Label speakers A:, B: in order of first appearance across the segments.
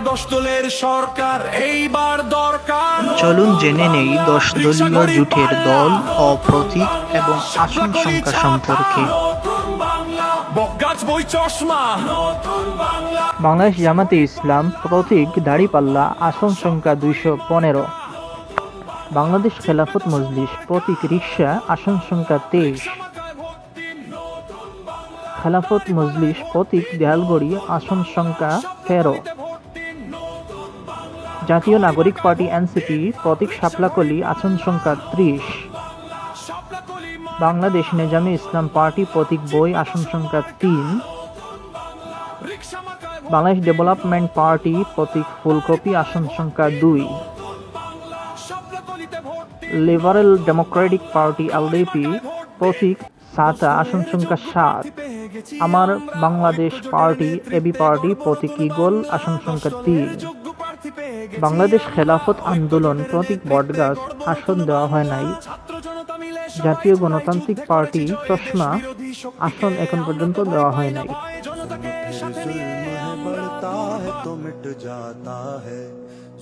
A: 10 দলের সরকার এইবার দরকার।
B: চলুন জেনে নেই 10 দলীয় জোটের দল ও প্রতীক এবং আসন সংখ্যা সম্পর্কে।
A: বটগাছ বই চশমা।
B: বাংলাদেশ জামাতে ইসলাম, প্রতীক দাড়িপাল্লা, আসন সংখ্যা 215। বাংলাদেশ খেলাফত মজলিস, প্রতীক রিকশা, আসন সংখ্যা 23। খেলাফত মজলিস, প্রতীক দেয়ালগড়ি, আসন সংখ্যা 13। জাতীয় নাগরিক পার্টি এনসিপি, প্রতীক শাপলাকলি, আসন সংখ্যা 30। বাংলাদেশ নেজামে ইসলাম পার্টি, প্রতীক বই, আসন সংখ্যা 3। বাংলাদেশ ডেভেলপমেন্ট পার্টি, প্রতীক ফুলকপি, আসন সংখ্যা 2। লিবারেল ডেমোক্রেটিক পার্টি এলডিপি, প্রতীক সাতা, আসন সংখ্যা 7। আমার বাংলাদেশ পার্টি এবি পার্টি, প্রতীক ঈগল, আসন সংখ্যা 3। বাংলাদেশ খেলাফত আন্দোলন, প্রতীক বটগাছ, আসন দেওয়া হয় নাই। জাতীয় গণতান্ত্রিক পার্টি চশমা, আসন এখন পর্যন্ত দেওয়া হয় নাই।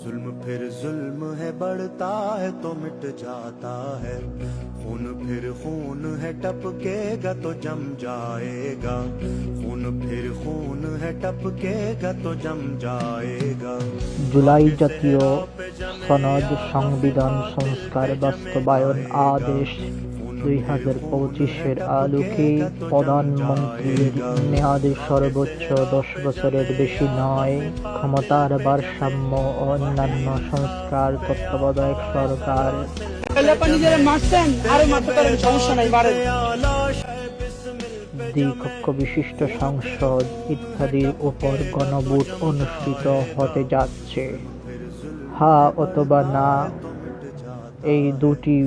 C: जुल्म फिर जुल्म है बढ़ता है तो मिट जाता है, खून फिर खून है टपकेगा तो जम जाएगा, खून फिर खून है टपकेगा तो जम जाएगा।
B: জুলাই জাতীয় সনদ সংবিধান সংস্কার বাস্তবায়ন আদেশ 2025-এর আলোকে প্রধানমন্ত্রীর মেয়াদে সর্বোচ্চ 10 বছরের বেশি নয়, ক্ষমতার ভারসাম্য ও অন্যান্য সংস্কার তত্ত্বাবধায়ক সরকার, দ্বিকক্ষ বিশিষ্ট সংসদ ইত্যাদির উপর গণভোট অনুষ্ঠিত হতে যাচ্ছে। হ্যাঁ অথবা না, এই দুটি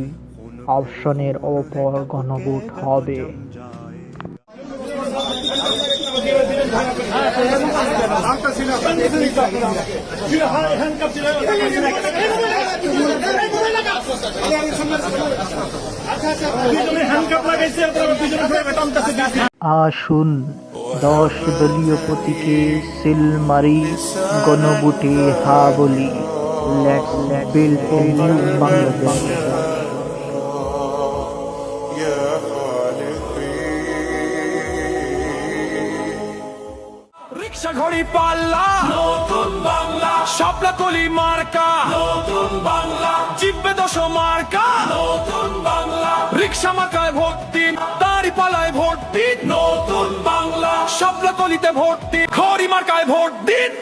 B: অপশনের ওপর গণভোট হবে। আসুন 10 দলীয় প্রতীকে সিল মারি, গণভোটে হা বলি। Let's build a new Bangladesh.
A: Rickshaw ঘড়ি পাল্লা, নতুন বাংলা। শাপলাকলি মার্কা, নতুন বাংলা। জিতবে 10 মার্কা, নতুন বাংলা। রিকশা মার্কায় ভোট দিন, দাঁড়িপাল্লায় ভোট দিন, নতুন বাংলা। শাপলাকলিতে ভোট দিন, ঘড়ি মার্কায় ভোট দিন।